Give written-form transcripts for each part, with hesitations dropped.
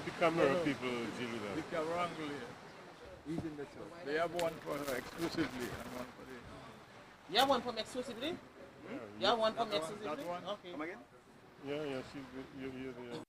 Let the camera people deal with The that. camera angle here. He's in the church. They have one for her exclusively and one for the... You have one for me exclusively? You have one for me exclusively? That one. Okay. Come again? Yeah, you're there.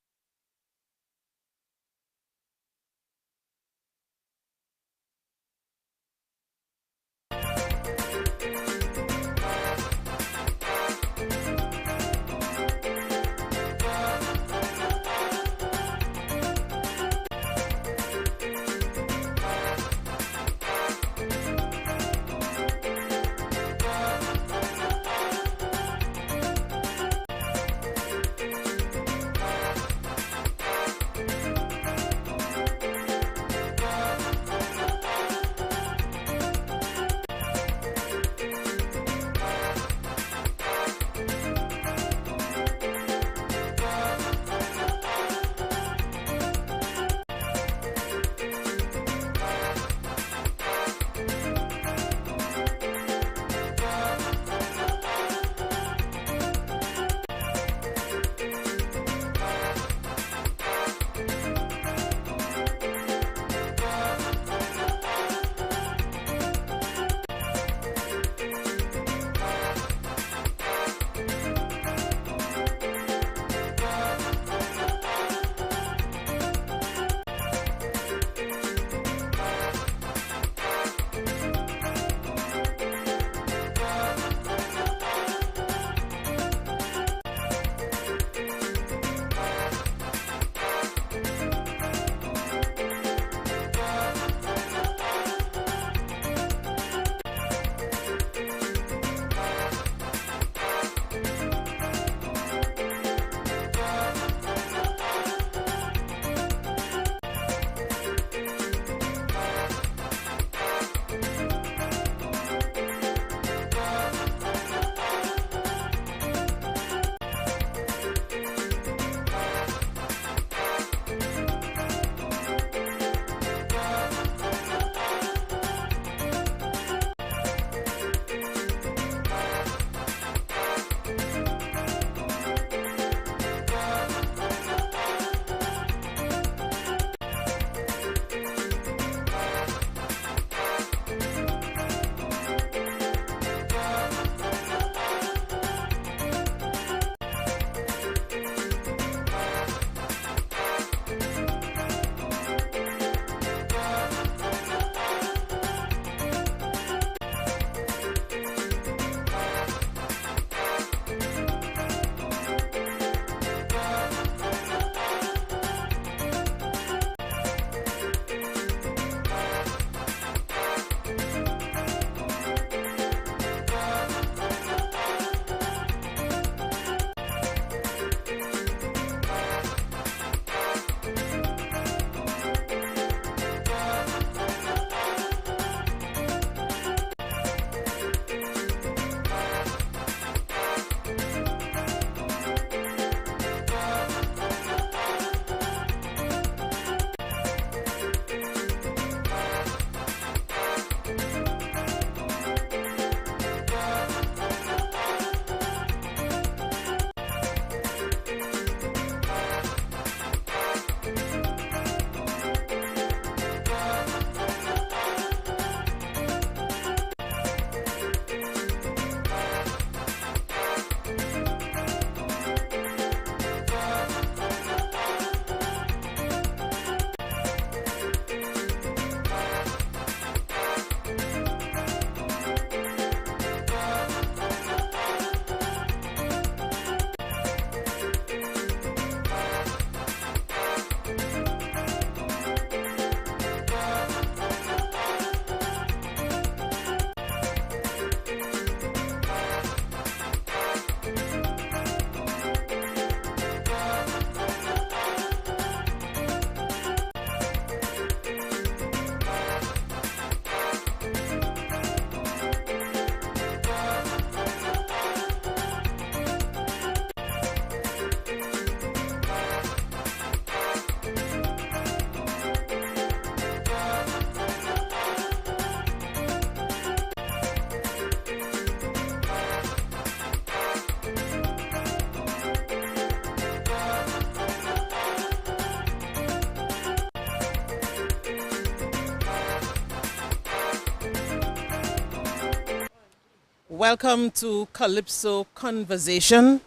Welcome to Calypso Conversation.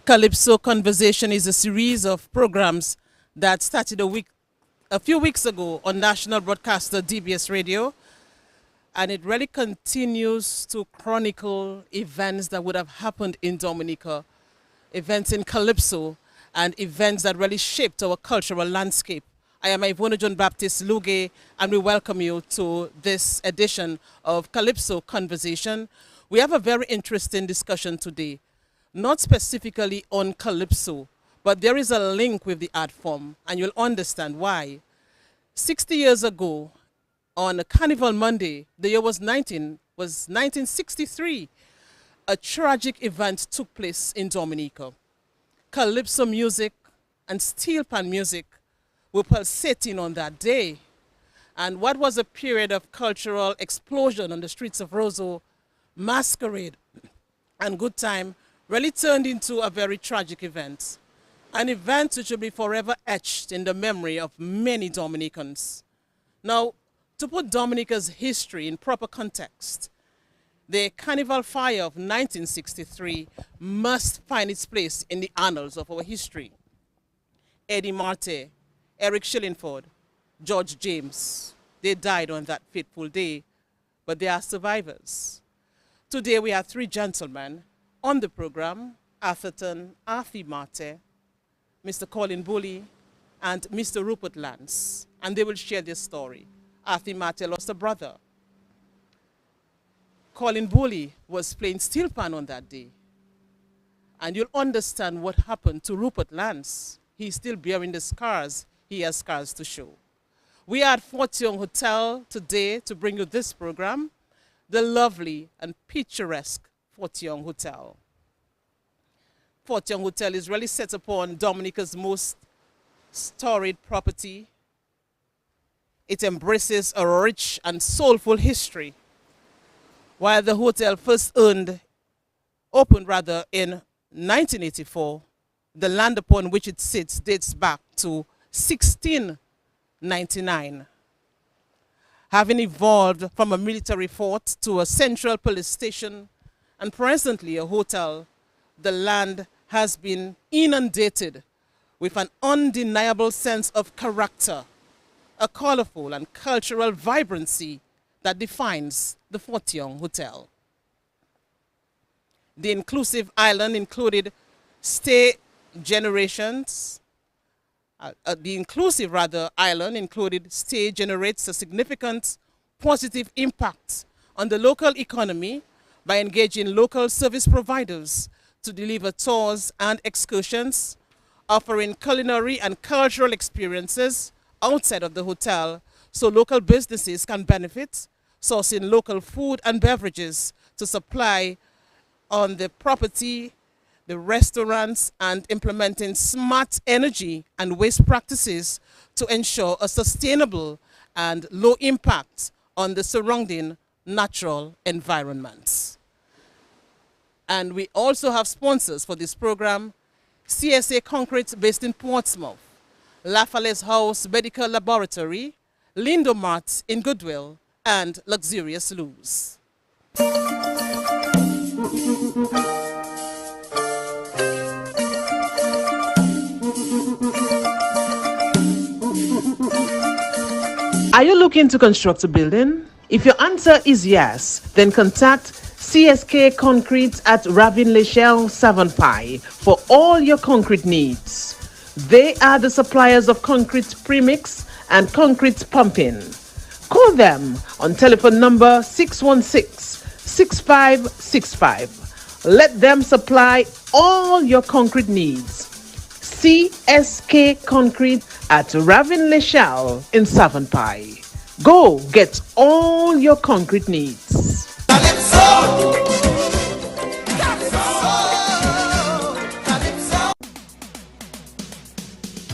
Calypso Conversation is a series of programs that started a few weeks ago on national broadcaster DBS Radio, and it really continues to chronicle events that would have happened in Dominica, events in Calypso, and events that really shaped our cultural landscape. I am Ivona John Baptist Luge, and we welcome you to this edition of Calypso Conversation. We have a very interesting discussion today, not specifically on Calypso, but there is a link with the art form, and you'll understand why. 60 years ago, on a Carnival Monday, the year was 1963, a tragic event took place in Dominica. Calypso music and steel pan music were pulsating on that day. And what was a period of cultural explosion on the streets of Roseau, masquerade and good time, really turned into a very tragic event. An event which will be forever etched in the memory of many Dominicans. Now, to put Dominica's history in proper context, the Carnival fire of 1963 must find its place in the annals of our history. Eddie Marte, Eric Shillingford, George James, they died on that fateful day, but they are survivors. Today we have three gentlemen on the program, Athie Marte, Mr. Colin Bully, and Mr. Rupert Lance, and they will share their story. Athie Marte lost a brother. Colin Bully was playing steel pan on that day. And you'll understand what happened to Rupert Lance. He's still bearing the scars. He has scars to show. We are at Fort Young Hotel today to bring you this program, the lovely and picturesque Fort Young Hotel. Fort Young Hotel is really set upon Dominica's most storied property. It embraces a rich and soulful history. While the hotel first opened in 1984, the land upon which it sits dates back to 1699. Having evolved from a military fort to a central police station and presently a hotel, the land has been inundated with an undeniable sense of character, a colorful and cultural vibrancy that defines the Fort Young Hotel. The inclusive island included stay generates a significant positive impact on the local economy by engaging local service providers to deliver tours and excursions, offering culinary and cultural experiences outside of the hotel so local businesses can benefit, sourcing local food and beverages to supply on the property, the restaurants, and implementing smart energy and waste practices to ensure a sustainable and low impact on the surrounding natural environments. And we also have sponsors for this program: CSA Concrete based in Portsmouth, Lafayette House Medical Laboratory, Lindo Mart in Goodwill, and Luxurious Loos. Are you looking to construct a building? If your answer is yes, then contact CSK Concrete at Ravin Lechelle Savonpai for all your concrete needs. They are the suppliers of concrete premix and concrete pumping. Call them on telephone number 616-6565. Let them supply all your concrete needs. CSK Concrete at Ravin Lechelle in Savonpai. Go get all your concrete needs. Calypso!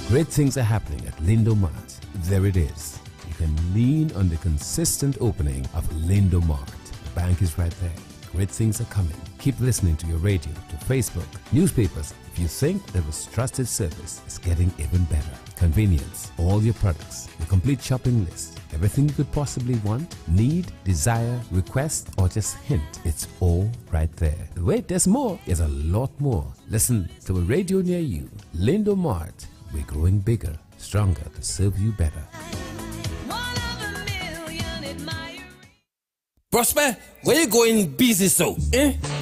Great things are happening at Lindo Mart. There it is. You can lean on the consistent opening of Lindo Mart. The bank is right there. Great things are coming. Keep listening to your radio, to Facebook, newspapers. If you think that was trusted service is getting even better. Convenience, all your products, the complete shopping list, everything you could possibly want, need, desire, request, or just hint. It's all right there. Wait, there's more. There's a lot more. Listen to a radio near you. Lindo Mart. We're growing bigger, stronger to serve you better. Prosper, where you going busy so?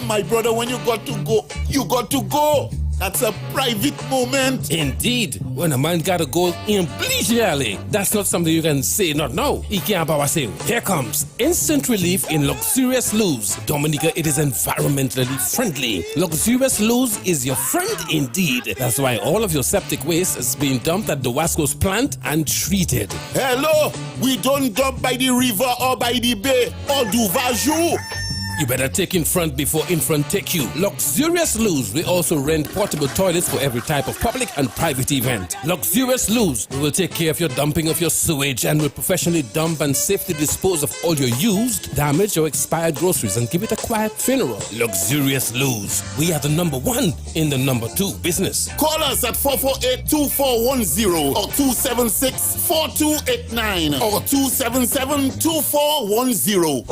My brother, when you got to go, you got to go. That's a private moment. Indeed, when a man gotta go in leisurely, that's not something you can say not now. Here comes instant relief in luxurious loos. Dominica, it is environmentally friendly. Luxurious loos is your friend indeed. That's why all of your septic waste is being dumped at the Wasco's plant and treated. Hello, we don't dump by the river or by the bay or do vajou. You better take in front before in front take you. Luxurious Loos. We also rent portable toilets for every type of public and private event. Luxurious Loos. We will take care of your dumping of your sewage and will professionally dump and safely dispose of all your used, damaged or expired groceries and give it a quiet funeral. Luxurious Loos. We are the number one in the number two business. Call us at 448-2410 or 276-4289 or 277-2410.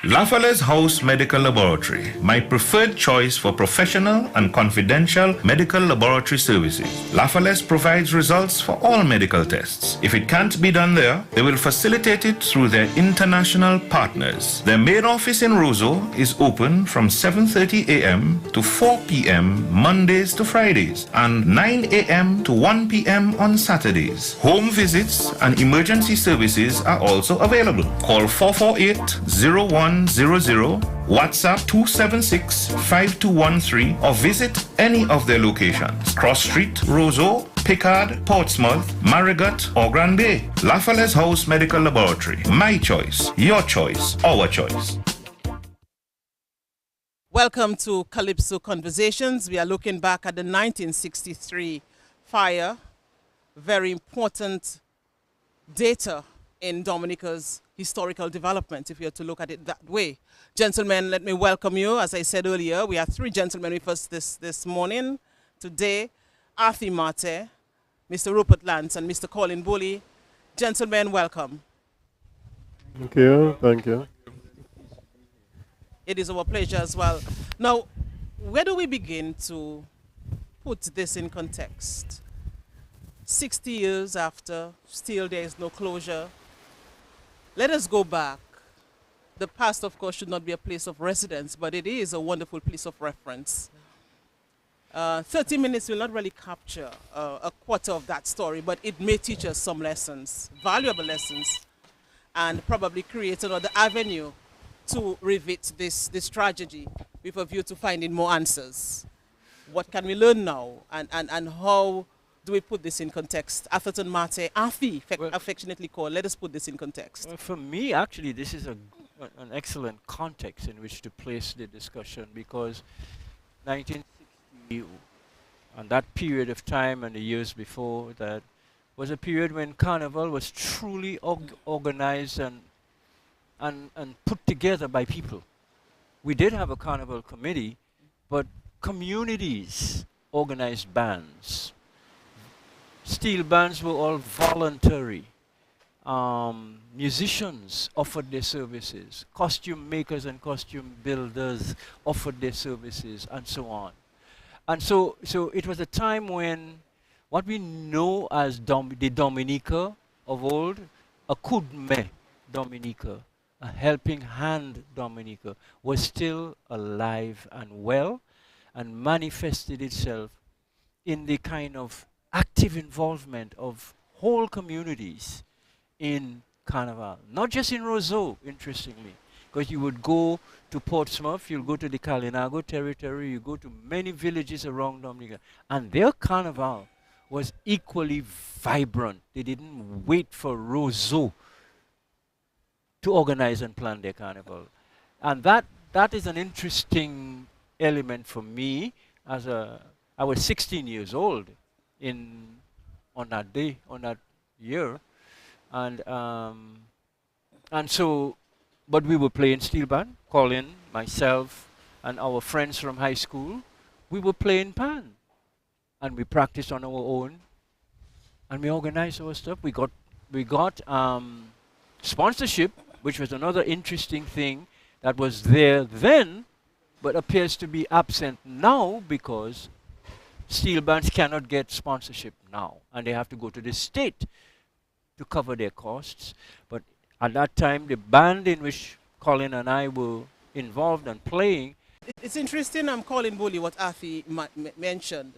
Lafale's House Medical Laboratory, my preferred choice for professional and confidential medical laboratory services. Lafale's provides results for all medical tests. If it can't be done there, they will facilitate it through their international partners. Their main office in Roseau is open from 7:30 a.m. to 4 p.m. Mondays to Fridays and 9 a.m. to 1 p.m. on Saturdays. Home visits and emergency services are also available. Call 448-0100, WhatsApp 276-5213 or visit any of their locations. Cross Street, Roseau, Pickard, Portsmouth, Marigot or Grand Bay. Lafale's House Medical Laboratory. My choice, your choice, our choice. Welcome to Calypso Conversations. We are looking back at the 1963 fire. Very important data in Dominica's historical development, if you're to look at it that way. Gentlemen, let me welcome you. As I said earlier, we have three gentlemen with us this morning. Today, Athie Mate, Mr. Rupert Lance, and Mr. Colin Bully. Gentlemen, welcome. Thank you. Thank you. It is our pleasure as well. Now, where do we begin to put this in context? 60 years after, still there is no closure. Let us go back. The past, of course, should not be a place of residence, but it is a wonderful place of reference. 30 minutes will not really capture a quarter of that story, but it may teach us some lessons, valuable lessons, and probably create another avenue to revisit this tragedy with a view to finding more answers. What can we learn now, and how do we put this in context? Atherton Mate, Athie, affectionately called. Let us put this in context. Well, for me, actually, this is an excellent context in which to place the discussion, because 1960 and that period of time and the years before that was a period when Carnival was truly organized and put together by people. We did have a Carnival committee, but communities organized bands. Steel bands were all voluntary. Musicians offered their services. Costume makers and costume builders offered their services, and so on. And so it was a time when what we know as the Dominica of old, a coup de main Dominica, a helping hand Dominica, was still alive and well and manifested itself in the kind of active involvement of whole communities in Carnival. Not just in Roseau, interestingly, because you would go to Portsmouth, you'll go to the Kalinago territory, you go to many villages around Dominica, and their Carnival was equally vibrant. They didn't wait for Roseau to organize and plan their Carnival. And that is an interesting element for me. I was 16 years old on that day, on that year, and And so, but we were playing steel band, Colin, myself, and our friends from high school. We were playing pan, and we practiced on our own, and we organized our stuff. We got sponsorship, which was another interesting thing that was there then, but appears to be absent now because steel bands cannot get sponsorship now, and they have to go to the state to cover their costs. But at that time, the band in which Colin and I were involved and playing. It's interesting, I'm calling Bully what Athie mentioned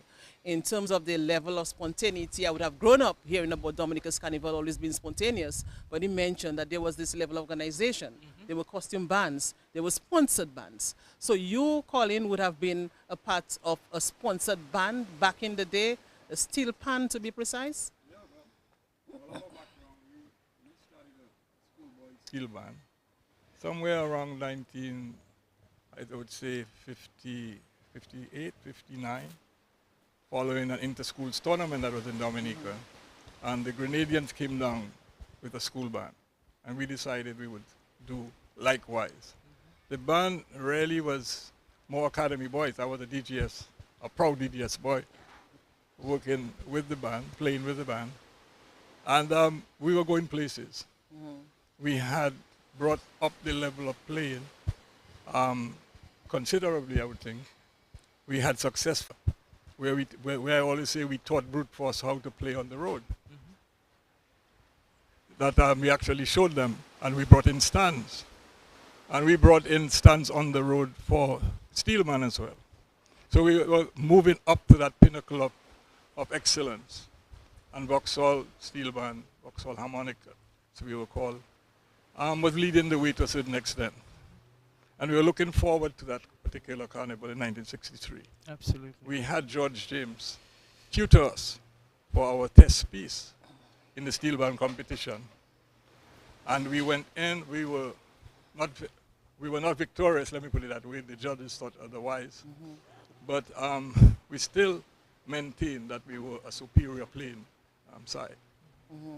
in terms of the level of spontaneity. I would have grown up hearing about Dominica's Carnival always being spontaneous, but he mentioned that there was this level of organization. There were costume bands, there were sponsored bands. So you, Colin, would have been a part of a sponsored band back in the day, a steel pan to be precise? Yeah, well, our background, we started a schoolboy steel band somewhere around 19, I would say 50, 58, 59, following an inter-school tournament that was in Dominica. And the Grenadians came down with a school band, and we decided we would do likewise. The band really was more academy boys. I was a DGS, a proud DGS boy, working with the band, playing with the band. And we were going places. We had brought up the level of playing considerably, I would think. We had success where I always say we taught brute force how to play on the road. That we actually showed them, and we brought in stands. And we brought in stands on the road for Steelman as well. So we were moving up to that pinnacle of excellence. And Vauxhall Steel Band, Vauxhall Harmonica, so we were called, was leading the way to a certain extent. And we were looking forward to that particular carnival in 1963. Absolutely. We had George James tutor us for our test piece in the steel band competition. And we went in, we were not victorious, let me put it that way. The judges thought otherwise. But we still maintained that we were a superior playing side.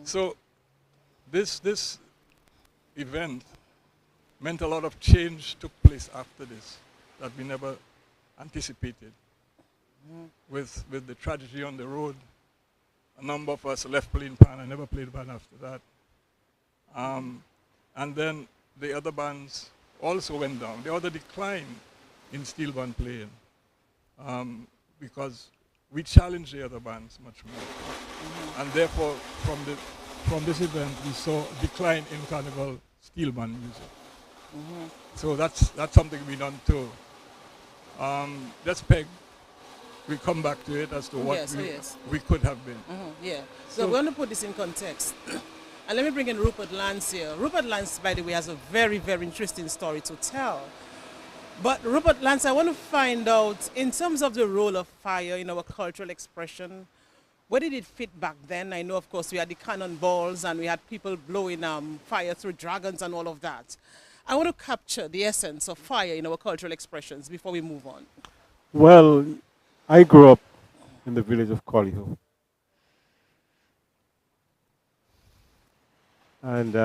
So this event meant a lot of change took place after this that we never anticipated. With the tragedy on the road, a number of us left playing pan. I never played pan after that. And then the other bands also went down. There was a decline in steel band playing because we challenged the other bands much more. And therefore, from this event, we saw a decline in carnival steel band music. So that's something we done too. That's Peg. We come back to it as to what we could have been. Yeah. So we're going to put this in context. And let me bring in Rupert Lance here. Rupert Lance, by the way, has a very, very interesting story to tell. But Rupert Lance, I want to find out, in terms of the role of fire in our cultural expression, where did it fit back then? I know, of course, we had the cannonballs and we had people blowing fire through dragons and all of that. I want to capture the essence of fire in our cultural expressions before we move on. Well, I grew up in the village of Calypso. And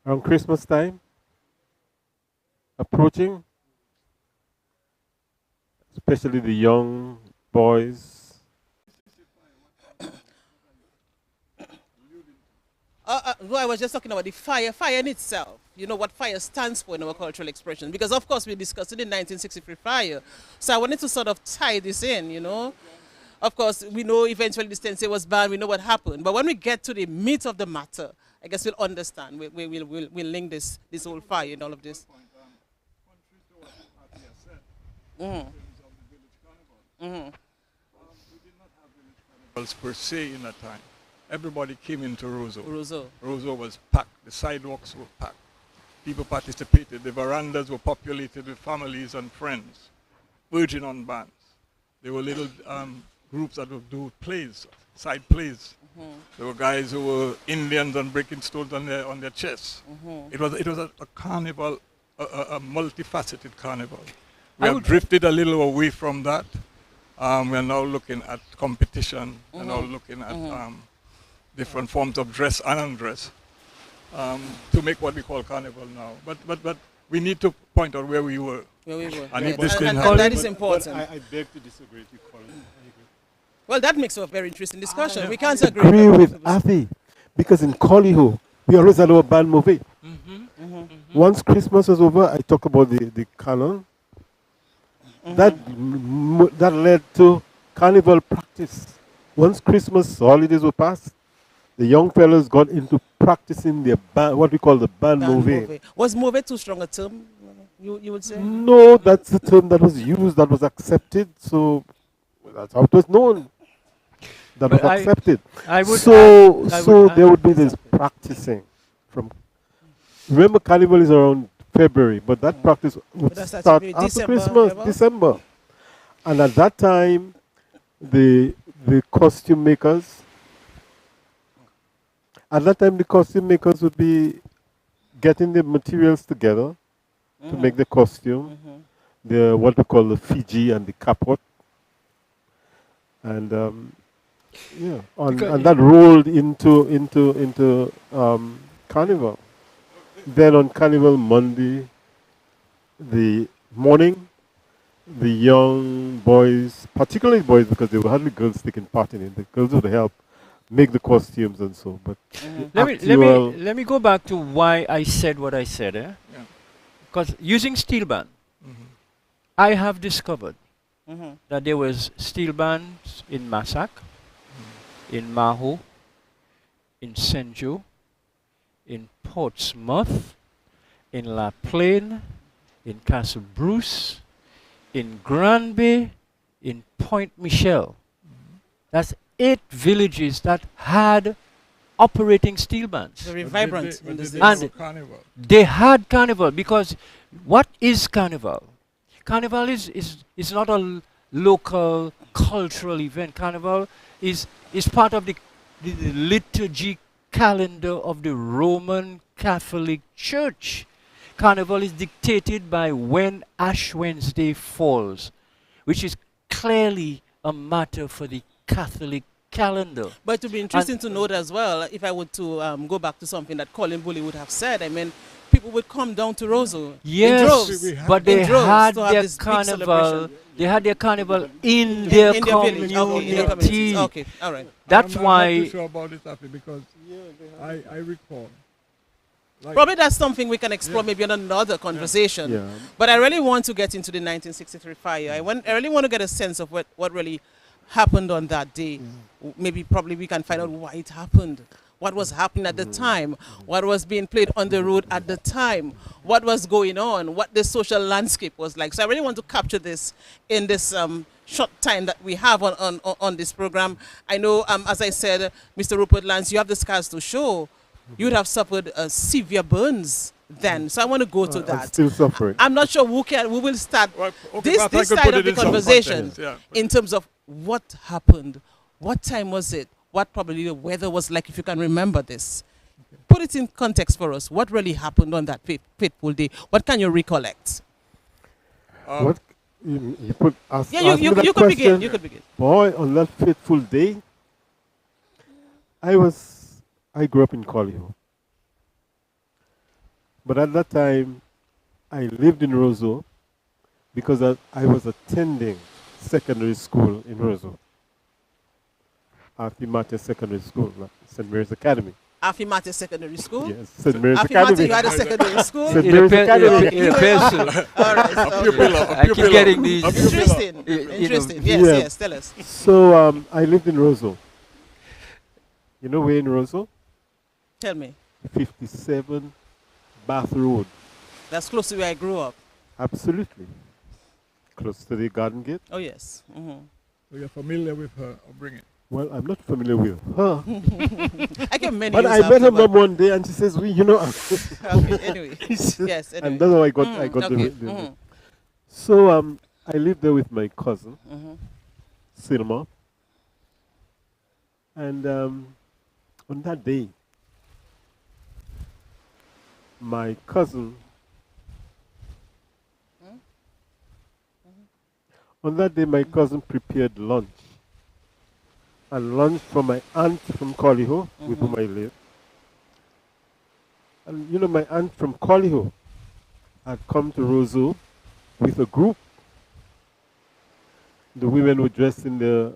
around Christmas time, approaching, especially the young boys. I was just talking about the fire in itself. You know what fire stands for in our cultural expression. Because of course we discussed it in 1963 fire. So I wanted to sort of tie this in, you know. Of course, we know eventually the Stensei was banned, we know what happened. But when we get to the meat of the matter, I guess we'll understand. We'll link this whole fire and all of this. We did not have village carnivals per se in that time. Everybody came into Roseau. Roseau was packed. The sidewalks were packed. People participated. The verandas were populated with families and friends, urging on bands. There were little groups that would do plays, side plays. There were guys who were Indians and breaking stones on their chests. It was a carnival, a multifaceted carnival. We have drifted a little away from that. We are now looking at competition and now looking at different forms of dress and undress. to make what we call Carnival now. But we need to point out where we were. Where we were. And Yes. it was And in that is important. I beg to disagree with you, Colin. I agree. Well, that makes for a very interesting discussion. We can't agree. Agree with Athie, because in Colliho, we always had our band movie. Once Christmas was over, I talk about the canon. That led to carnival practice. Once Christmas holidays were passed, the young fellows got into practicing their band, what we call the band movie. Was move too strong a term? You would say? No, that's the term that was used, that was accepted. So that's how it was known. That But was I- accepted. I would- so I so would- there would be this practicing from. Remember, Carnival is around February, but that practice would that's start actually after December, Christmas, November? December. And at that time, the costume makers. At that time, the costume makers would be getting the materials together to make the costume. The what we call the Fiji and the capot. And yeah, and that rolled into Carnival. Then on Carnival Monday, the morning, the young boys, particularly boys, because there were hardly girls taking part in it. The girls would help make the costumes and so. But Let me go back to why I said what I said. Because using steel band, I have discovered that there was steel bands in Massac, in Maho, in St. Joe, in Portsmouth, in La Plaine, in Castle Bruce, in Granby, in Point Michel. That's 8 villages that had operating steel bands. Very vibrant in this And Carnival. they had Carnival, because what is Carnival? Carnival is not a local cultural event. Carnival is part of the liturgy calendar of the Roman Catholic Church. Carnival is dictated by when Ash Wednesday falls, which is clearly a matter for the Catholic calendar. But it would be interesting to note as well, if I were to go back to something that Colin Bully would have said, I mean, people would come down to Roseau Yes, in droves. but they in droves had to have their this big carnival. celebration. They had their carnival in their in their village. Okay, in their community. communities. Okay, all right. That's I'm why. not too sure about this, Athie, because I recall. Like Probably that's something we can explore maybe in another conversation. Yeah. But I really want to get into the 1963 fire. I really want to get a sense of what really happened on that day. Maybe probably we can find out why it happened. What was happening at the time? What was being played on the road at the time? What was going on? What the social landscape was like? So I really want to capture this in this short time that we have on this program. I know, as I said, Mr. Rupert Lance, you have the scars to show. You would have suffered severe burns then. So I want to go to I'm that. still suffering. I'm not sure who will start Well, okay, perhaps I this could side put of it the in some conversation context, yeah. in terms of what happened, what time was it, what probably the weather was like, if you can remember this. Put it in context for us. What really happened on that fateful day? What can you recollect? What you put ask, Yeah, ask me you that could question. begin. You could begin. Boy, on that fateful day, I grew up in Colliho. But at that time, I lived in Roseau because I was attending secondary school in Roseau. Athie Martin Secondary School, St. Mary's Academy. Athie Martin Secondary School? Yes, St. Mary's Athie Martin, Academy. you had a secondary school? St. It Mary's appears- Academy. it appears so. All right. I keep getting these. Interesting. You know, Interesting. Yes, yeah. yes. Tell us. So I lived in Roseau. You know where in Roseau? Tell me. 57 Bath Road. That's close to where I grew up. Absolutely. Close to the Garden Gate. Oh, yes. So you're familiar with her upbringing. Well, I'm not familiar with her. I get many But years I met after, her but- mom one day and she says, you know. Okay, anyway. Yes, anyway. And that's how I got okay. the So I lived there with my cousin, Silma. And on that day, my cousin, prepared lunch. And lunch for my aunt from Colliho, with whom I live. And you know, my aunt from Colin had come to Roseau with a group. The women were dressed in the,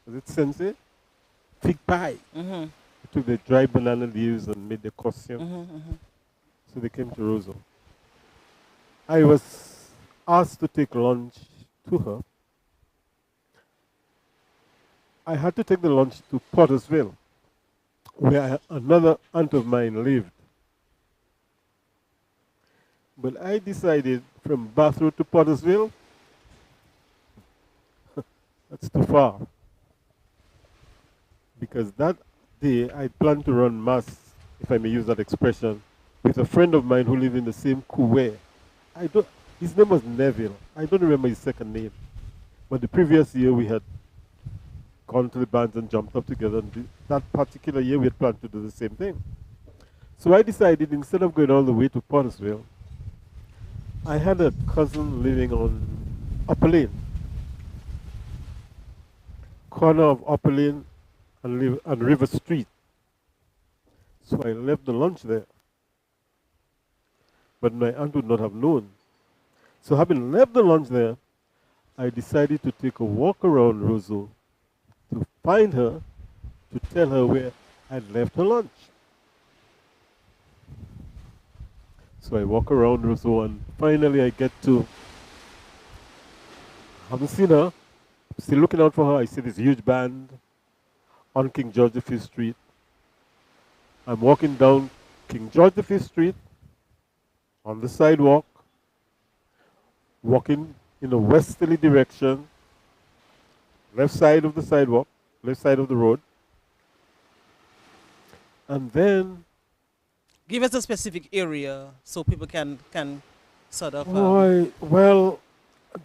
was it sensei? Fig pie. Mm-hmm. They took the dry banana leaves and made the costume. Mm-hmm. So they came to Roseau. I was asked to take lunch to her. I had to take the lunch to Pottersville, where another aunt of mine lived. But I decided from Bath Road to Pottersville, that's too far. Because that day I planned to run mass, if I may use that expression, with a friend of mine who lived in the same Kuwe. His name was Neville. I don't remember his second name. But the previous year we had gone to the bands and jumped up together. And that particular year we had planned to do the same thing. So I decided instead of going all the way to Pottersville, I had a cousin living on Upper Lane. Corner of Upper Lane and River Street. So I left the lunch there. But my aunt would not have known. So having left the lunch there, I decided to take a walk around Roseau to find her, to tell her where I'd left her lunch. So I walk around Roseau and finally I get to, haven't seen her, still looking out for her. I see this huge band on King George V Street. I'm walking down King George V Street on the sidewalk, walking in a westerly direction, left side of the sidewalk, left side of the road. And then Give us a specific area so people can sort of well,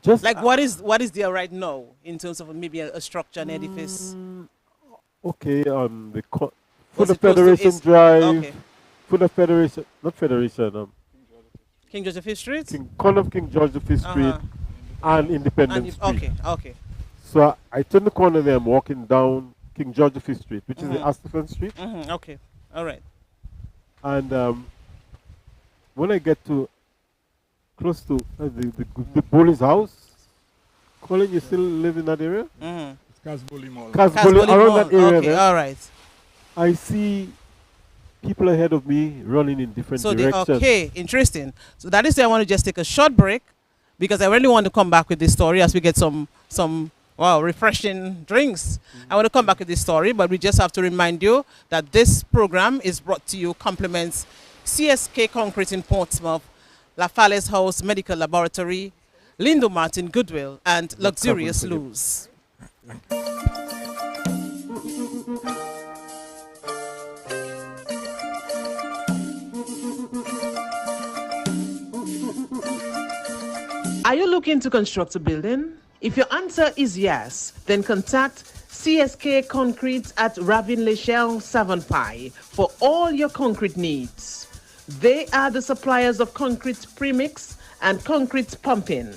just like what is there right now in terms of maybe a structure, an edifice. Okay, for Was the it close to Federation East- Drive, okay. for the Federation, not Federation, King George V Street. corner of King George V Street and Independence Street. Okay. So I turn the corner there, I'm walking down King George V Street, which is the Astafan Street. Okay. All right. And when I get to close to the Bowling's house, Colin, you still live in that area? It's Casboli Mall. Casboli, around that area Okay. there, All right. I see people ahead of me running in different So directions. okay, interesting. So that is why I want to just take a short break because I really want to come back with this story as we get some refreshing drinks. I want to come back with this story, but we just have to remind you that this program is brought to you compliments CSK Concrete in Portsmouth, La Falles House Medical Laboratory, Lindo Martin Goodwill, and Luxurious Luz. Are you looking to construct a building? If your answer is yes, then contact CSK Concrete at Ravin Lechelle Savonpai for all your concrete needs. They are the suppliers of concrete premix and concrete pumping.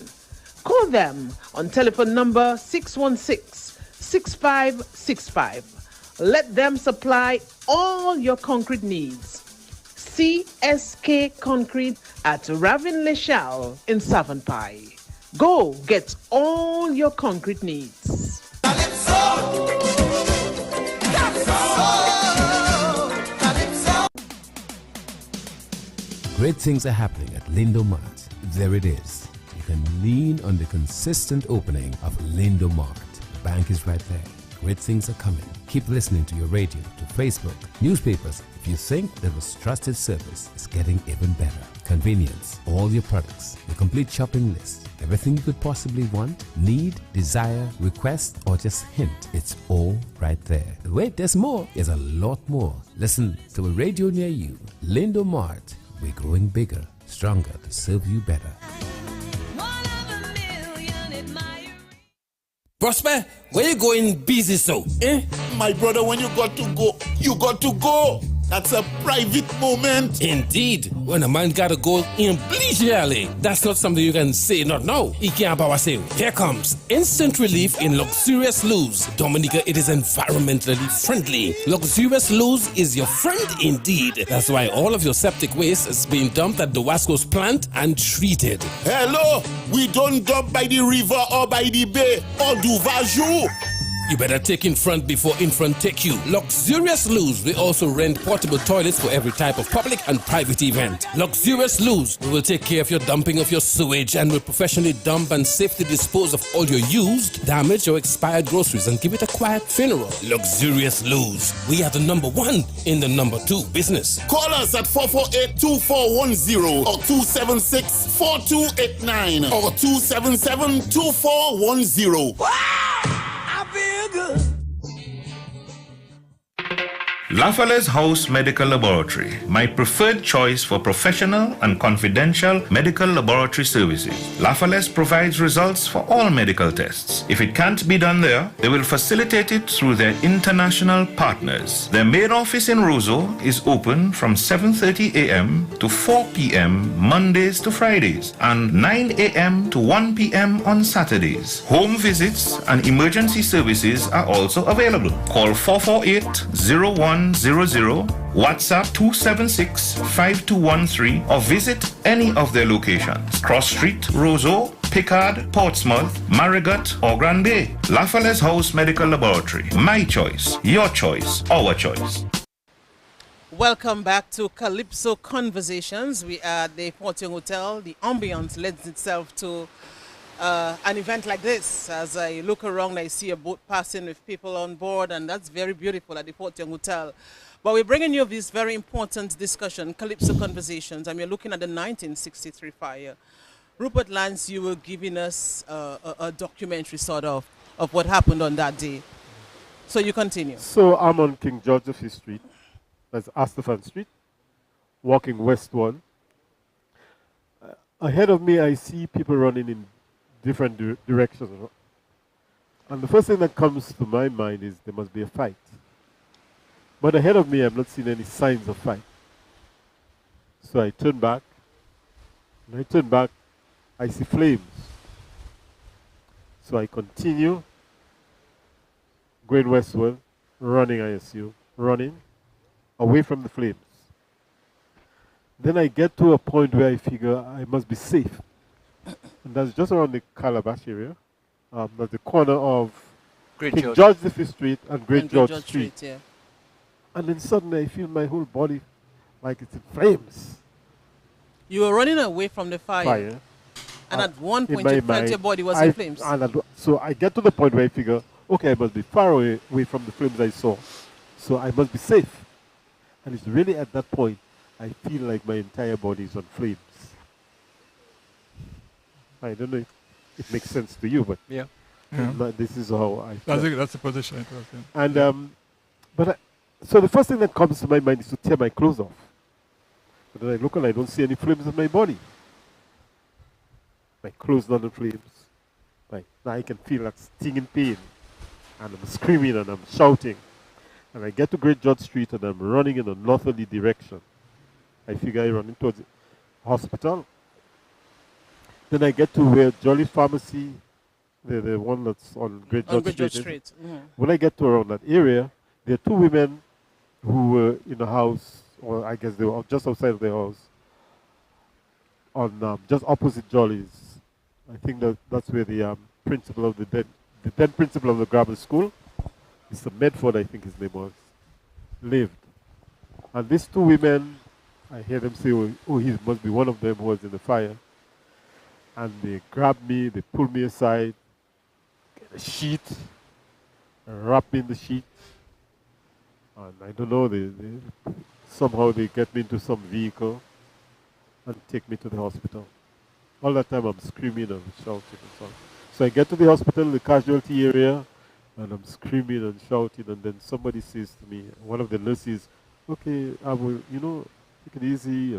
Call them on telephone number 616-6565. Let them supply all your concrete needs. CSK Concrete at Ravin Lechelle in Savonpai. Go get all your concrete needs. Calypso! Great things are happening at Lindo Mart. There it is. You can lean on the consistent opening of Lindo Mart. The bank is right there. Great things are coming. Keep listening to your radio, to Facebook, newspapers. If you think that was trusted service is getting even better. Convenience, all your products, the complete shopping list, everything you could possibly want, need, desire, request, or just hint. It's all right there. Wait, there's more. There's a lot more. Listen to a radio near you. Lindo Mart. We're growing bigger, stronger to serve you better. Prosper, where you going busy so? My brother, when you got to go, you got to go. That's a private moment. Indeed, when a man gotta go in bleacherly, that's not something you can say not now. He can't power say. Here comes instant relief in luxurious loose. Dominica, it is environmentally friendly. Luxurious loose is your friend indeed. That's why all of your septic waste is being dumped at the Wasco's plant and treated. Hello, we don't dump by the river or by the bay or do vajou. You better take in front before in front take you. Luxurious Loos, we also rent portable toilets for every type of public and private event. Luxurious Loos, we will take care of your dumping of your sewage and will professionally dump and safely dispose of all your used, damaged or expired groceries and give it a quiet funeral. Luxurious Loos, we are the number one in the number two business. Call us at 448-2410 or 276-4289 or 277-2410. Lafale's House Medical Laboratory, my preferred choice for professional and confidential medical laboratory services. Lafale's provides results for all medical tests. If it can't be done there, they will facilitate it through their international partners. Their main office in Roseau is open from 7:30 a.m. to 4 p.m. Mondays to Fridays and 9 a.m. to 1 p.m. on Saturdays. Home visits and emergency services are also available. Call 448-0100, WhatsApp 276-5213 or visit any of their locations. Cross Street, Roseau, Pickard, Portsmouth, Marigot or Grand Bay. Lafale's House Medical Laboratory. My choice, your choice, our choice. Welcome back to Calypso Conversations. We are at the Port Young Hotel. The ambience lends itself to an event like this. As I look around, I see a boat passing with people on board, and that's very beautiful at the Port Young Hotel. But we're bringing you this very important discussion, Calypso Conversations, and we're looking at the 1963 fire. Rupert Lance, you were giving us a documentary sort of what happened on that day. So you continue. So I'm on King George V Street, that's Astafan Street, walking westward. Ahead of me, I see people running in different directions. And the first thing that comes to my mind is there must be a fight. But ahead of me, I'm not seeing any signs of fight. So I turn back. When I turn back, I see flames. So I continue going westward, running, I assume, running away from the flames. Then I get to a point where I figure I must be safe. And that's just around the Calabash area. That's the corner of King George V Street and Great George Street. Yeah. And then suddenly I feel my whole body like it's in flames. You were running away from the fire. And at one point you felt your body was in flames. So I get to the point where I figure, okay, I must be far away from the flames I saw. So I must be safe. And it's really at that point I feel like my entire body is on flames. I don't know if it makes sense to you, but yeah. This is how I feel. That's the position it was in. And so the first thing that comes to my mind is to tear my clothes off. But then I look and I don't see any flames on my body. My clothes not in flames. Now I can feel that stinging pain. And I'm screaming and I'm shouting. And I get to Great George Street and I'm running in a northerly direction. I figure I'm running towards the hospital. Then I get to where Jolly Pharmacy, the one that's on Great George Street. Mm-hmm. When I get to around that area, there are two women who were in a house, or I guess they were just outside of their house, on just opposite Jolly's. I think that's where the principal of the then principal of the grammar school, Mr. Medford, I think his name was, lived. And these two women, I hear them say, oh, he must be one of them who was in the fire. And they grabbed me, they pulled me aside, get a sheet, wrap me in the sheet. And I don't know, somehow they get me into some vehicle and take me to the hospital. All that time I'm screaming and shouting and so on. So I get to the hospital, the casualty area, and I'm screaming and shouting, and then somebody says to me, one of the nurses, okay, I will, take it easy.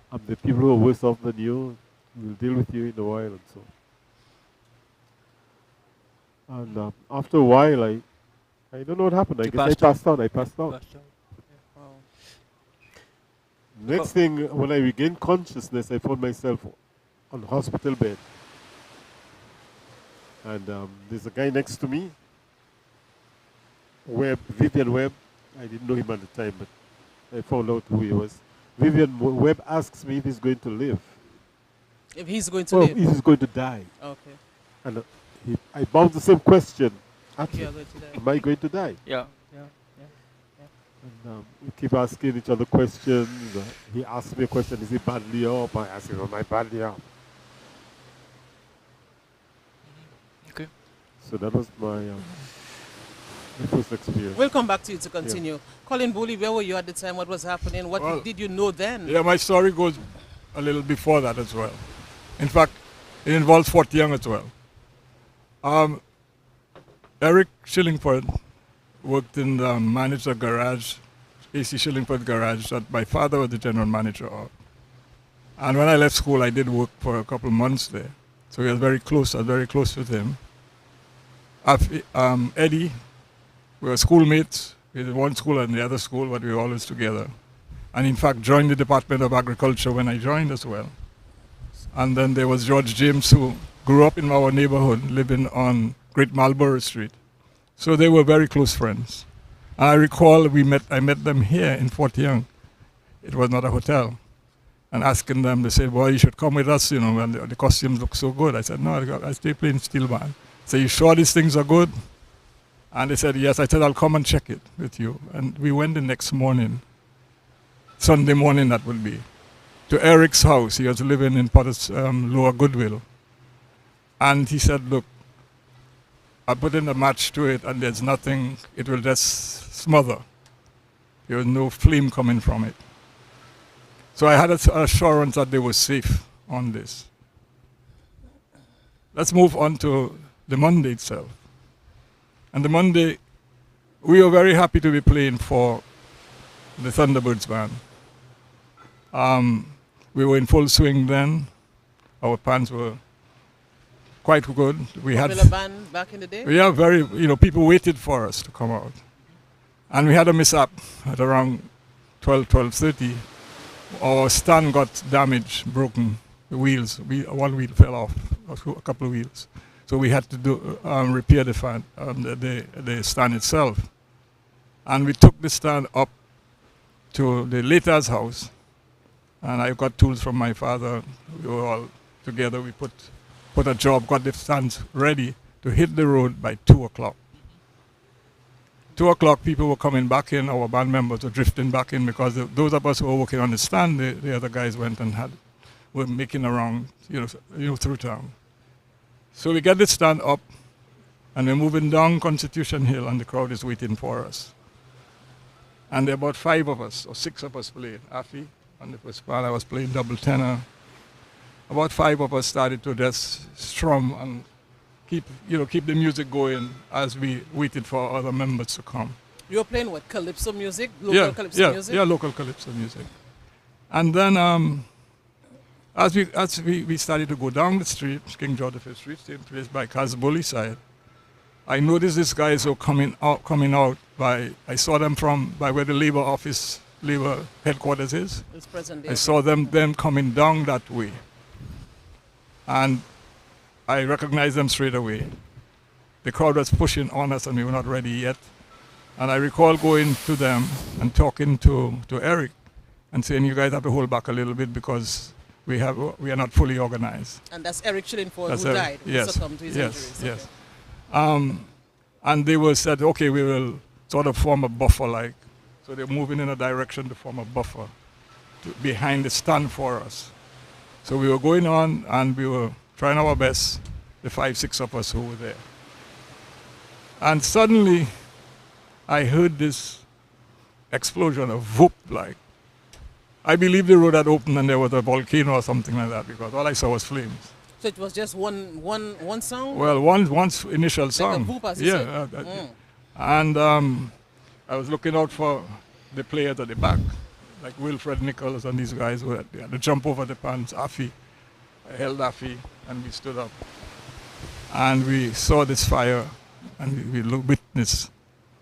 I'm the people who are worse off than you. We'll deal with you in a while and so on. And after a while, I don't know what happened. I guess I passed out. Next thing, when I regained consciousness, I found myself on hospital bed. And there's a guy next to me, Vivian Webb. I didn't know him at the time, but I found out who he was. Vivian Webb asks me if he's going to live. If he's going to live? If he's going to die. Okay. And I bounced the same question. Athie, am I going to die? Yeah. And we keep asking each other questions. He asked me a question, is he badly up? I asked him, am I badly up? Okay. So that was my first experience. We'll come back to you to continue. Yeah. Colin Booley, where were you at the time? What was happening? What did you know then? Yeah, my story goes a little before that as well. In fact, it involves Fort Young as well. Eric Shillingford worked in the manager garage, AC Shillingford garage, that my father was the general manager of. And when I left school, I did work for a couple of months there. So we were very close. I was very close with him. Eddie, we were schoolmates. We did one school and the other school, but we were always together. And in fact, joined the Department of Agriculture when I joined as well. And then there was George James, who grew up in our neighborhood, living on Great Marlborough Street. So they were very close friends. And I recall I met them here in Fort Young. It was not a hotel. And asking them, they said, well, you should come with us, and the costumes look so good. I said, no, I stay playing steel band. So you sure these things are good? And they said, yes. I said, I'll come and check it with you. And we went the next morning, Sunday morning that would be, to Eric's house. He was living in Potter's Lower Goodwill. And he said, look, I put in a match to it and there's nothing, it will just smother. There was no flame coming from it. So I had an assurance that they were safe on this. Let's move on to the Monday itself. And the Monday, we were very happy to be playing for the Thunderbirds band. We were in full swing then. Our pants were quite good. We had popular band back in the day? Yeah, very, people waited for us to come out. And we had a mishap at around 12:30. Our stand got damaged, broken, the wheels. One wheel fell off, a couple of wheels. So we had to repair the stand itself. And we took the stand up to the Later's house. And I got tools from my father. We were all together. We put a job, got the stands ready to hit the road by 2 o'clock. 2 o'clock, people were coming back in. Our band members were drifting back in because those of us who were working on the stand, the other guys went and were making around, through town. So we get the stand up, and we're moving down Constitution Hill, and the crowd is waiting for us. And there are about 5 of us, or 6 of us playing. Athie, on the first part, I was playing double tenor. About 5 of us started to just strum and keep the music going as we waited for other members to come. You were playing what, Calypso music? Local Calypso music? Yeah, local Calypso music. And then as we started to go down the street, King George V Street, same place by Casbully side, I noticed these guys were coming out by, I saw them by where the labor headquarters is. It's present day. I saw them coming down that way. And I recognized them straight away. The crowd was pushing on us and we were not ready yet. And I recall going to them and talking to Eric and saying, you guys have to hold back a little bit because we are not fully organized. And that's Eric Shillingford who died, who succumbed to his injuries. Yes. And they said, okay, we will sort of form a buffer So they're moving in a direction to form a buffer behind the stand for us. So we were going on and we were trying our best, the 5, 6 of us who were there. And suddenly I heard this explosion, a whoop I believe the road had opened and there was a volcano or something like that because all I saw was flames. So it was just one sound? Well, one initial sound. Like a whoop, as you said? And I was looking out for the players at the back, like Wilfred Nichols and these guys who had to jump over the pants. Athie, I held Athie and we stood up. And we saw this fire and we witnessed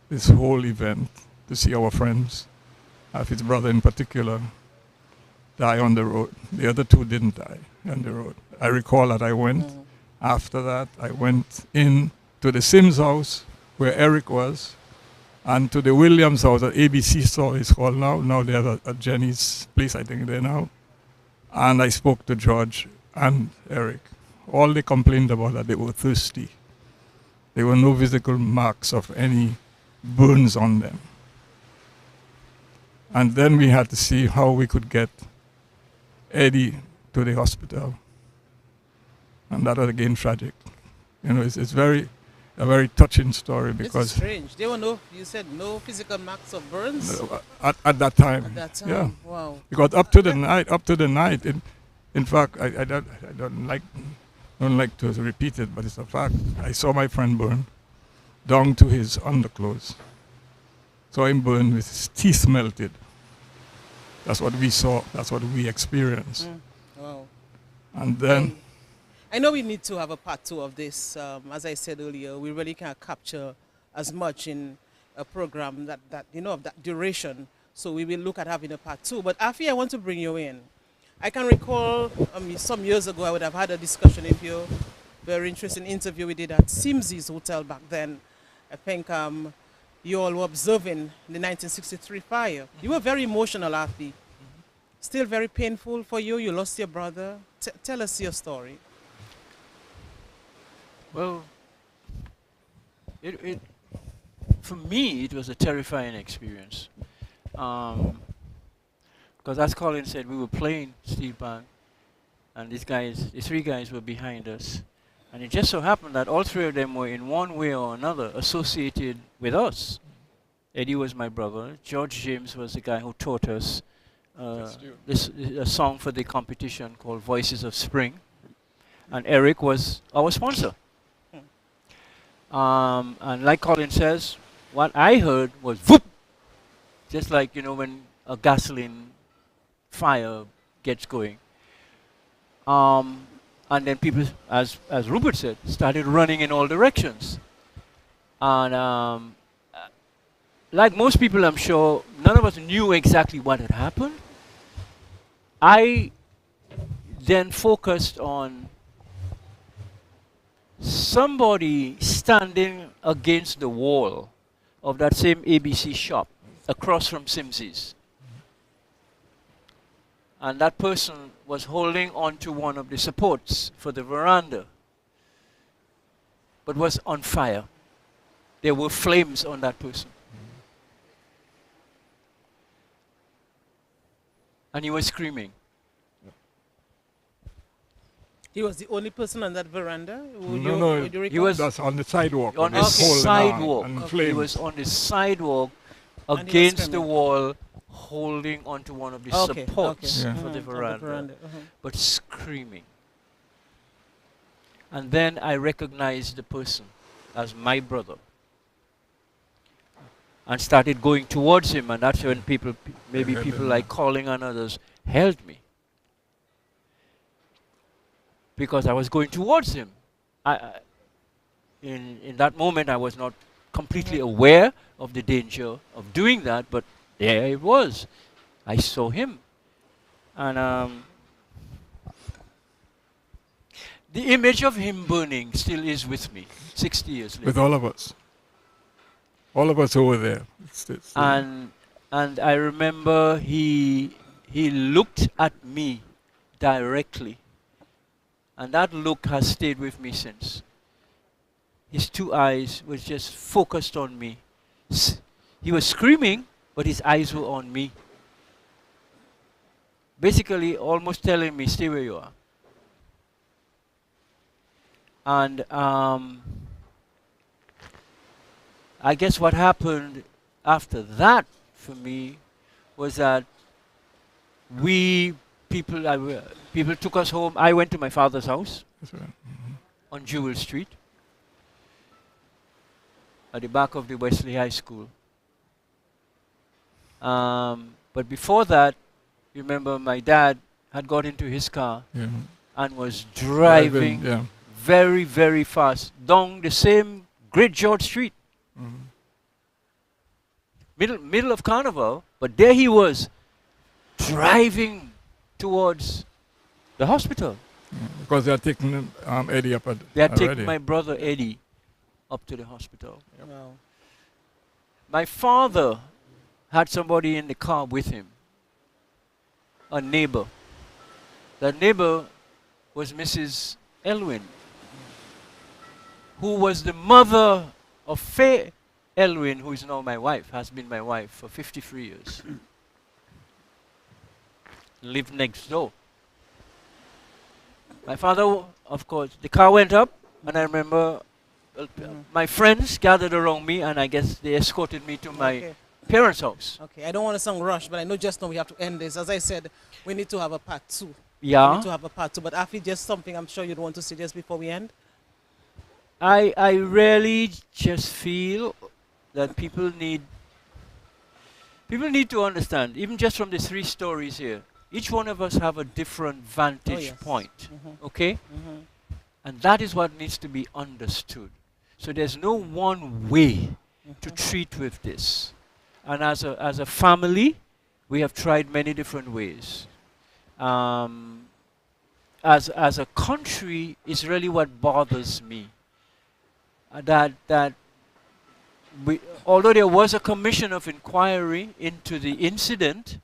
this whole event to see our friends, Athie's brother in particular, die on the road. The other two didn't die on the road. I recall that I went. After that, I went in to the Sims house where Eric was, and to the Williams house at ABC store is called now. Now they're at Jenny's place, I think they're now. And I spoke to George and Eric. All they complained about that they were thirsty. There were no physical marks of any burns on them. And then we had to see how we could get Eddie to the hospital. And that was again tragic. You know, it's a very touching story because... It's strange. There were you said no physical marks of burns? At that time. At that time, yeah. Wow. Because up to the night, in fact, I don't like to repeat it, but it's a fact. I saw my friend burn down to his underclothes. Saw him burn with his teeth melted. That's what we saw. That's what we experienced. Wow. And then... I know we need to have a part 2 of this. As I said earlier, we really can't capture as much in a program that of that duration. So we will look at having a part 2. But Athie, I want to bring you in. I can recall some years ago I would have had a discussion with you. Very interesting interview we did at Sims's Hotel back then. I think you all were observing the 1963 fire. You were very emotional, Athie. Still very painful for you. You lost your brother. Tell us your story. Well, for me, it was a terrifying experience. Because as Colin said, we were playing steel pan, and the 3 guys were behind us. And it just so happened that all 3 of them were in one way or another associated with us. Eddie was my brother. George James was the guy who taught us a song for the competition called Voices of Spring. And Eric was our sponsor. And like Colin says, what I heard was whoop! Just like, when a gasoline fire gets going. And then people, as Rupert said, started running in all directions. And like most people, I'm sure, none of us knew exactly what had happened. I then focused on somebody standing against the wall of that same ABC shop across from Sims's. And that person was holding on to one of the supports for the veranda, but was on fire. There were flames on that person. And he was screaming. He was the only person on that veranda? No, he was that's on the sidewalk. on the sidewalk. He was on the sidewalk against the wall, holding onto one of the supports for the veranda, but screaming. And then I recognized the person as my brother and started going towards him, and that's when people like Colin and others held me. Because I was going towards him. In that moment, I was not completely aware of the danger of doing that, but there it was. I saw him. And the image of him burning still is with me, 60 years later. With all of us. All of us who were there. And I remember he looked at me directly. And that look has stayed with me since. His 2 eyes were just focused on me. He was screaming, but his eyes were on me. Basically, almost telling me, stay where you are. And I guess what happened after that for me was that people took us home. I went to my father's house on Jewel Street at the back of the Wesley High School. But before that, remember my dad had got into his car and was driving very, very fast down the same Great George Street. Middle of Carnival, but there he was driving towards the hospital. Because they are taking Eddie up They had already. taken my brother Eddie up to the hospital. Wow. My father had somebody in the car with him, a neighbor. That neighbor was Mrs. Elwin, who was the mother of Faye Elwin, who is now my wife, has been my wife for 53 years. Lived next door. My father, of course, the car went up, and I remember my friends gathered around me, and I guess they escorted me to my parents' house. Okay, I don't want to sound rushed, but I know just now we have to end this. As I said, we need to have a part 2. Yeah. We need to have a part 2. But Athie, just something I'm sure you'd want to say just before we end. I really just feel that people need to understand, even just from the 3 stories here, each one of us have a different vantage point, okay? And that is what needs to be understood. So there's no one way to treat with this. And as a family, we have tried many different ways. As a country, it's really what bothers me. That we, although there was a commission of inquiry into the incident,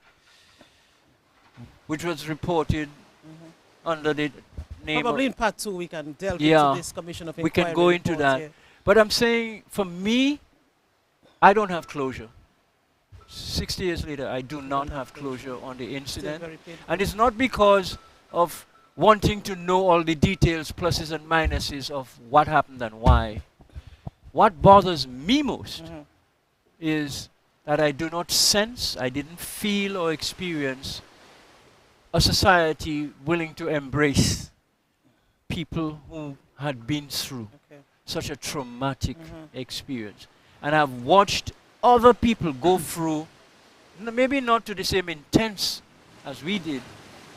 which was reported under the name Probably of, in part 2 we can delve into this commission of inquiry. we can go into report, that. yeah. But I'm saying, for me, I don't have closure. 60 years later, I do not have closure on the incident. very painful. And it's not because of wanting to know all the details, pluses and minuses of what happened and why. What bothers me most is that I do not sense, I didn't feel or experience a society willing to embrace people who had been through such a traumatic experience. And I've watched other people go through, maybe not to the same intense as we did,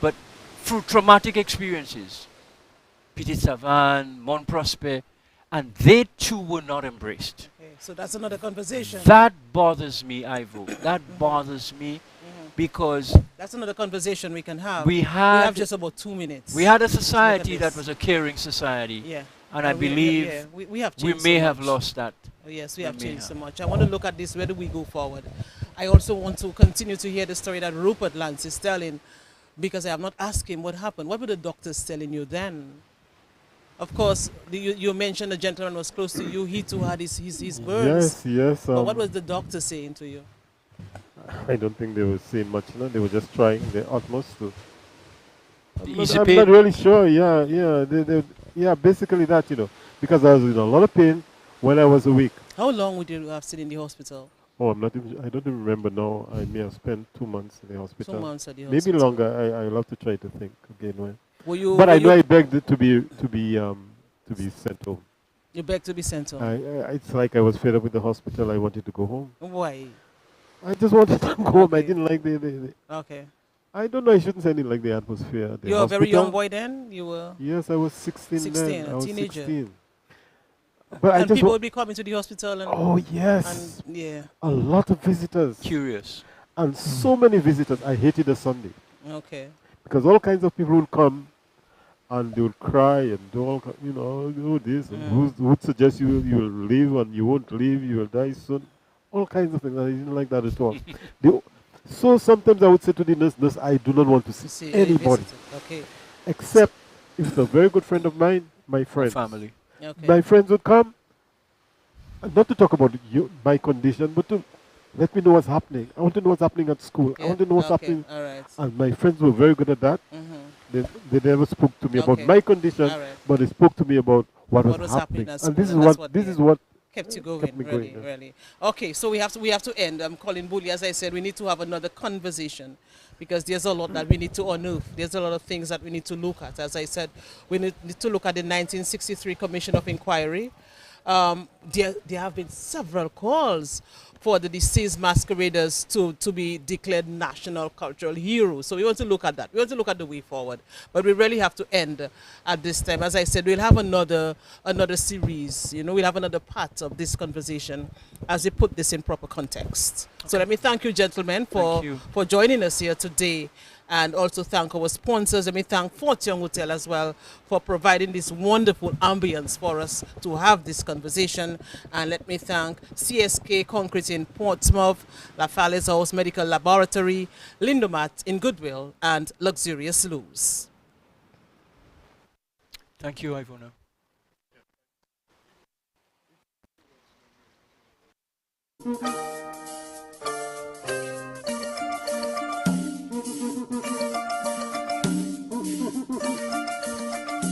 but through traumatic experiences. Petit Savan, Mont Prosper, and they too were not embraced. Okay, so that's another conversation. That bothers me, Ivo. That bothers me because that's another conversation we can have. We have just about 2 minutes. We had a society that was a caring society. Yeah. And I believe we have we changed may so have much. lost that. Oh, yes, we have changed so much. I want to look at this. Where do we go forward? I also want to continue to hear the story that Rupert Lance is telling, because I have not asked him what happened. What were the doctors telling you then? Of course, you mentioned the gentleman was close to you. He too had his burns. Yes. But what was the doctor saying to you? I don't think they were saying much. No? They were just trying their utmost to. I'm not really sure. Yeah, basically that, because I was in a lot of pain when I was awake. How long would you have stayed in the hospital? Oh, I don't even remember now. I may have spent 2 months in the hospital. 2 months at the hospital. Maybe longer. I'll have to try to think again when. But I know I begged to be sent home. You begged to be sent home. It's like I was fed up with the hospital. I wanted to go home. Why? I just wanted to go home. I didn't like the Okay. I don't know. I shouldn't say anything like the atmosphere. You were a very young boy then? You were? Yes, I was 16 then. a I was teenager. 16. But and people would be coming to the hospital. And oh, yes. And, yeah. A lot of visitors. Curious. And so many visitors. I hated a Sunday. Okay. Because all kinds of people would come and they would cry and do all, do this. And who would suggest you will leave and you won't leave, you will die soon. All kinds of things. I didn't like that at all. So sometimes I would say to the nurse, I do not want to see anybody. Okay. Except if it's a very good friend of mine, my friends. Family. Okay. My friends would come, not to talk about my condition, but to let me know what's happening. I want to know what's happening at school. I want to know what's happening. All right. And my friends were very good at that. They never spoke to me about my condition, but they spoke to me about what was happening. And this is what kept you going, really. Okay, so we have to end. Colin Bully, as I said, we need to have another conversation because there's a lot that we need to unearth. There's a lot of things that we need to look at. As I said, we need to look at the 1963 Commission of Inquiry. there have been several calls for the deceased masqueraders to be declared national cultural heroes. So we want to look at that. We want to look at the way forward. But we really have to end at this time. As I said, we'll have another series. You know, we'll have another part of this conversation as we put this in proper context. Okay. So let me thank you, gentlemen, for joining us here today. And also thank our sponsors. Let me thank Fort Young Hotel as well for providing this wonderful ambience for us to have this conversation. And let me thank CSK Concrete in Portsmouth, Lafalle's House Medical Laboratory, Lindomat in Goodwill, and Luxurious Luz. Thank you, Ivona.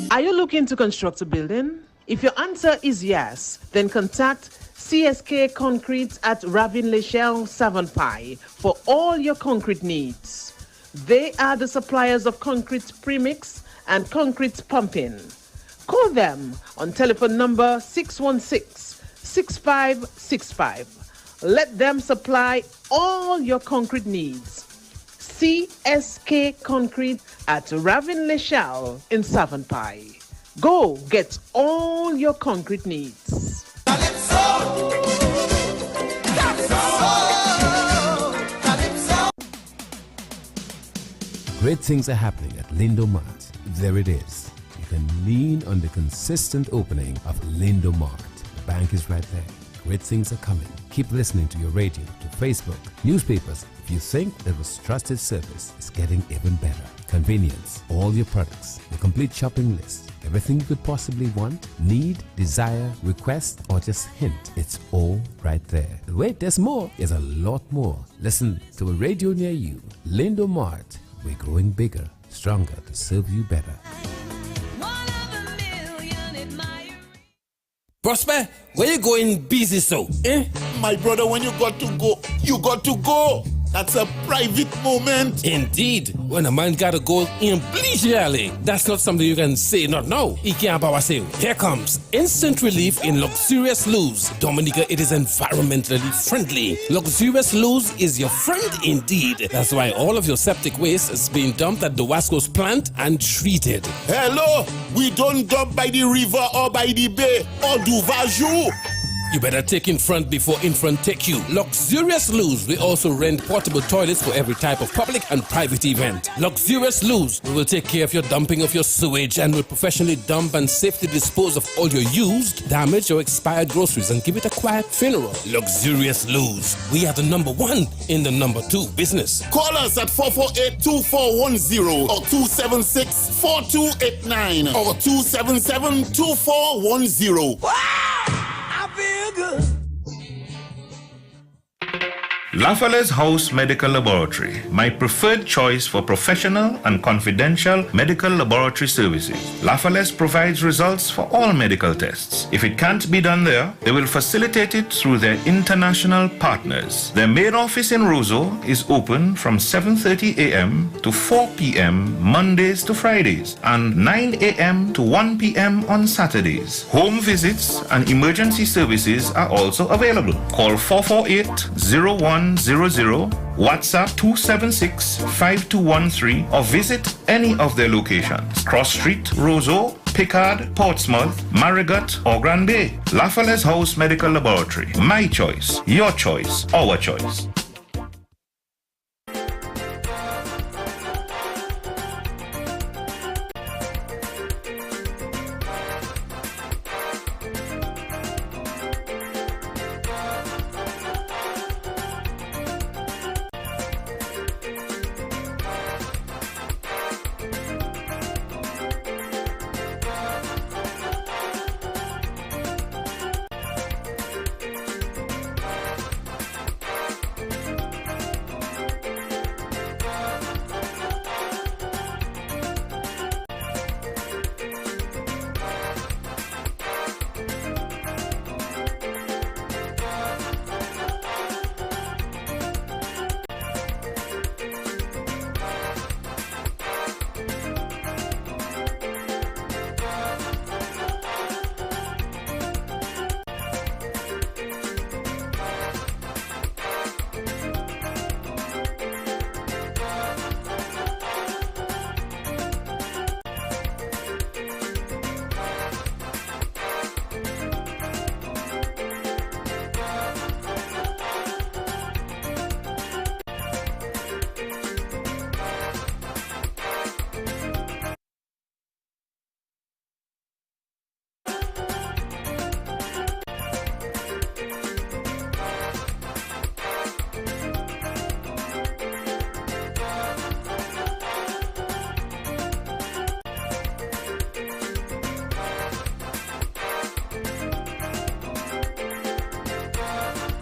Are you looking to construct a building? If your answer is yes, then contact CSK Concrete at Ravin Lechelle Savonpai for all your concrete needs. They are the suppliers of concrete premix and concrete pumping. Call them on telephone number 616-6565. Let them supply all your concrete needs. CSK Concrete at Ravin Lechelle in Savonpai. Go get all your concrete needs. Calypso! Calypso! Calypso! Great things are happening at Lindomart. There it is. You can lean on the consistent opening of Lindomart. The bank is right there. Great things are coming. Keep listening to your radio, to Facebook, newspapers. If you think that was trusted service is getting even better. Convenience, all your products, the complete shopping list, everything you could possibly want, need, desire, request, or just hint. It's all right there. Wait, there's more. There's a lot more. Listen to a radio near you. Lindomart. We're growing bigger, stronger to serve you better. Prosper, where you going busy so? Eh? My brother, when you got to go, you got to go. That's a private moment. Indeed. When a man gotta go in leisurely, that's not something you can say not now. He can't power say. Here comes instant relief in Luxurious Luz. Dominica, it is environmentally friendly. Luxurious Luz is your friend indeed. That's why all of your septic waste is being dumped at the Wasco's plant and treated. Hello, we don't dump by the river or by the bay or do Vajou. You better take in front before in front take you. Luxurious Luz, we also rent portable toilets for every type of public and private event. Luxurious Luz, we will take care of your dumping of your sewage and will professionally dump and safely dispose of all your used, damaged or expired groceries and give it a quiet funeral. Luxurious Luz, we are the number one in the number two business. Call us at 448-2410 or 276-4289 or 277-2410. Wow! Feel good. Lafalle's House Medical Laboratory, my preferred choice for professional and confidential medical laboratory services. Lafalle's provides results for all medical tests. If it can't be done there, they will facilitate it through their international partners. Their main office in Roseau is open from 7:30 a.m. to 4 p.m. Mondays to Fridays and 9 a.m. to 1 p.m. on Saturdays. Home visits and emergency services are also available. Call 448-0100, WhatsApp 276-5213 or visit any of their locations. Cross Street, Roseau, Pickard, Portsmouth, Marigot or Grand Bay. Lafalle's House Medical Laboratory. My choice, your choice, our choice.